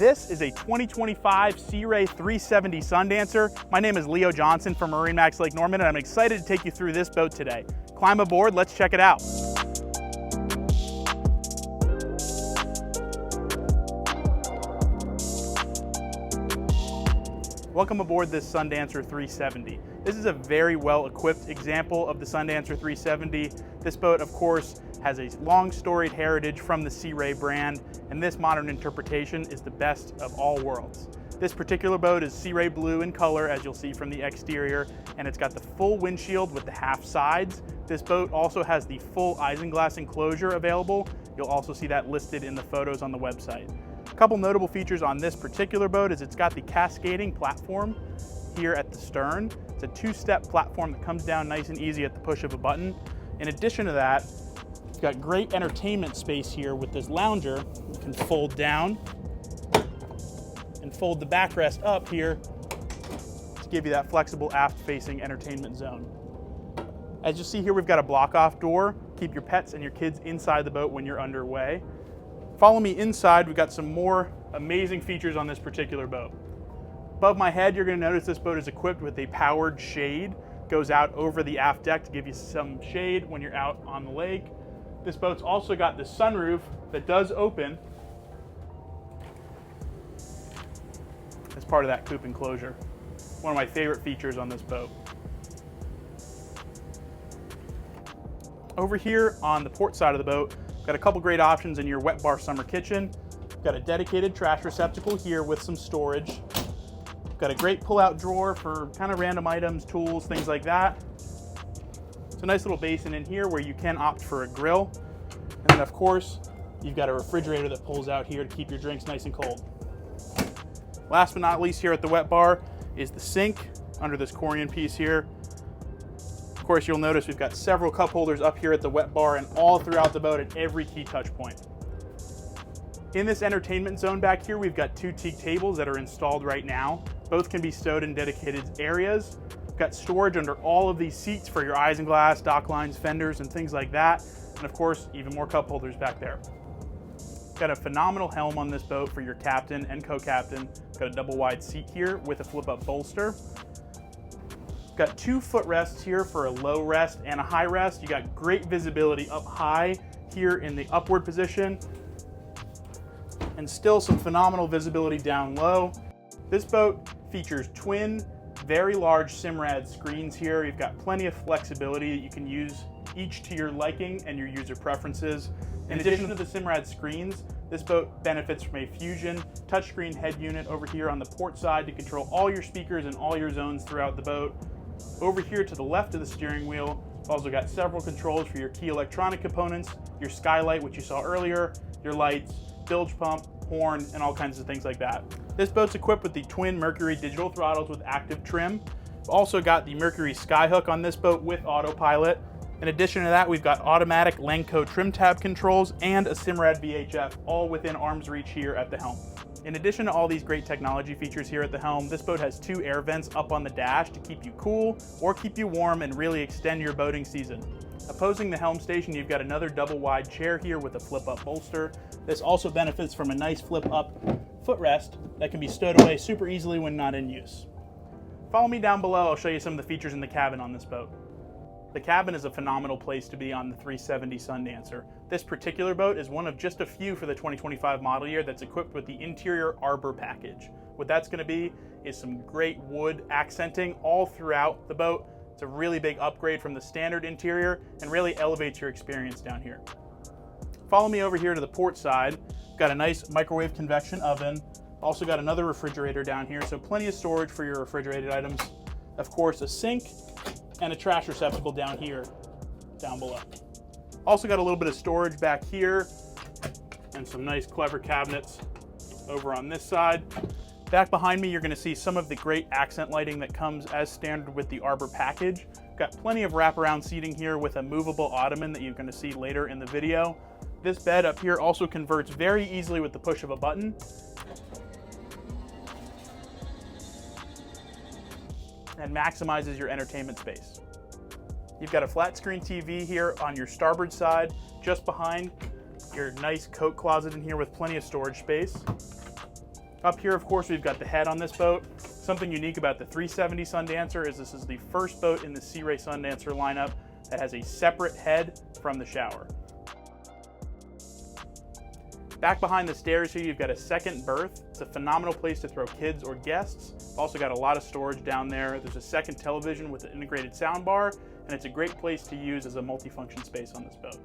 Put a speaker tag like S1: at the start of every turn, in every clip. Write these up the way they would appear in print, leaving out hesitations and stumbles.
S1: This is a 2025 Sea Ray 370 Sundancer. My name is Leo Johnson from MarineMax Lake Norman, and I'm excited to take you through this boat today. Climb aboard, let's check it out. Welcome aboard this Sundancer 370. This is a very well-equipped example of the Sundancer 370. This boat, of course, has a long storied heritage from the Sea Ray brand, and this modern interpretation is the best of all worlds. This particular boat is Sea Ray blue in color, as you'll see from the exterior, and it's got the full windshield with the half sides. This boat also has the full isinglass enclosure available. You'll also see that listed in the photos on the website. A couple notable features on this particular boat is it's got the cascading platform here at the stern. It's a two-step platform that comes down nice and easy at the push of a button. In addition to that, it's got great entertainment space here with this lounger. You can fold down and fold the backrest up here to give you that flexible aft-facing entertainment zone. As you see here, we've got a block-off door. Keep your pets and your kids inside the boat when you're underway. Follow me inside. We've got some more amazing features on this particular boat. Above my head, you're going to notice this boat is equipped with a powered shade. Goes out over the aft deck to give you some shade when you're out on the lake. This boat's also got the sunroof that does open as part of that coupe enclosure. One of my favorite features on this boat. Over here on the port side of the boat, got a couple great options in your wet bar summer kitchen. Got a dedicated trash receptacle here with some storage. Got a great pull-out drawer for kind of random items, tools, things like that. It's a nice little basin in here where you can opt for a grill. And then of course, you've got a refrigerator that pulls out here to keep your drinks nice and cold. Last but not least here at the wet bar is the sink under this Corian piece here. Of course, you'll notice we've got several cup holders up here at the wet bar and all throughout the boat at every key touch point. In this entertainment zone back here, we've got two teak tables that are installed right now. Both can be stowed in dedicated areas. We've got storage under all of these seats for your isinglass, dock lines, fenders, and things like that. And of course, even more cup holders back there. Got a phenomenal helm on this boat for your captain and co-captain. Got a double wide seat here with a flip-up bolster. Got two footrests here for a low rest and a high rest. You got great visibility up high here in the upward position, and still some phenomenal visibility down low. This boat features twin, very large Simrad screens here. You've got plenty of flexibility that you can use each to your liking and your user preferences. In addition to the Simrad screens, this boat benefits from a Fusion touchscreen head unit over here on the port side to control all your speakers and all your zones throughout the boat. Over here to the left of the steering wheel, you've also got several controls for your key electronic components, your skylight, which you saw earlier, your lights, bilge pump, horn, and all kinds of things like that. This boat's equipped with the twin Mercury digital throttles with active trim. We've also got the Mercury Skyhook on this boat with autopilot. In addition to that, we've got automatic Lenco trim tab controls and a Simrad VHF, all within arm's reach here at the helm. In addition to all these great technology features here at the helm, this boat has two air vents up on the dash to keep you cool or keep you warm and really extend your boating season. Opposing the helm station, you've got another double wide chair here with a flip-up bolster. This also benefits from a nice flip-up footrest that can be stowed away super easily when not in use. Follow me down below, I'll show you some of the features in the cabin on this boat. The cabin is a phenomenal place to be on the 370 Sundancer. This particular boat is one of just a few for the 2025 model year that's equipped with the interior arbor package. What that's going to be is some great wood accenting all throughout the boat. It's a really big upgrade from the standard interior and really elevates your experience down here. Follow me over here to the port side. Got a nice microwave convection oven. Also got another refrigerator down here, so plenty of storage for your refrigerated items. Of course, a sink and a trash receptacle down here, down below. Also got a little bit of storage back here and some nice clever cabinets over on this side. Back behind me, you're gonna see some of the great accent lighting that comes as standard with the arbor package. Got plenty of wraparound seating here with a movable ottoman that you're gonna see later in the video. This bed up here also converts very easily with the push of a button. And maximizes your entertainment space. You've got a flat screen TV here on your starboard side, just behind your nice coat closet in here with plenty of storage space. Up here, of course, we've got the head on this boat. Something unique about the 370 Sundancer is this is the first boat in the Sea Ray Sundancer lineup that has a separate head from the shower. Back behind the stairs here, you've got a second berth. It's a phenomenal place to throw kids or guests. Also got a lot of storage down there. There's a second television with an integrated sound bar, and it's a great place to use as a multifunction space on this boat.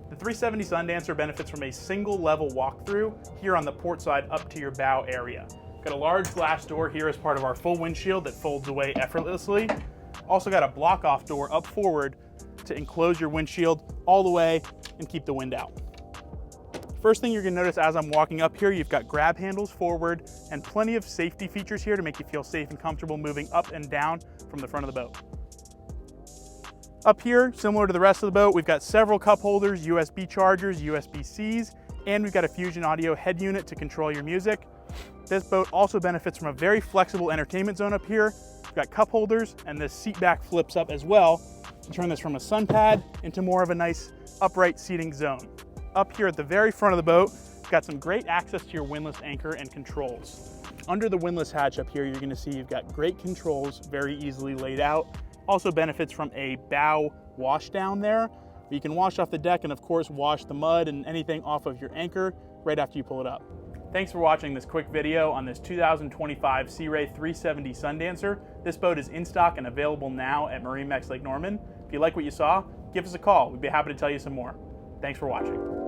S1: The 370 Sundancer benefits from a single level walkthrough here on the port side up to your bow area. Got a large glass door here as part of our full windshield that folds away effortlessly. Also got a block off door up forward to enclose your windshield all the way and keep the wind out. First thing you're gonna notice as I'm walking up here, you've got grab handles forward and plenty of safety features here to make you feel safe and comfortable moving up and down from the front of the boat. Up here, similar to the rest of the boat, we've got several cup holders, USB chargers, USB-Cs, and we've got a Fusion Audio head unit to control your music. This boat also benefits from a very flexible entertainment zone up here. We've got cup holders, and this seat back flips up as well to turn this from a sun pad into more of a nice upright seating zone. Up here at the very front of the boat, we've got some great access to your windlass anchor and controls. Under the windlass hatch up here, you're gonna see you've got great controls very easily laid out. Also benefits from a bow wash down there. You can wash off the deck and of course wash the mud and anything off of your anchor right after you pull it up. Thanks for watching this quick video on this 2025 Sea Ray 370 Sundancer. This boat is in stock and available now at MarineMax Lake Norman. If you like what you saw, give us a call. We'd be happy to tell you some more. Thanks for watching.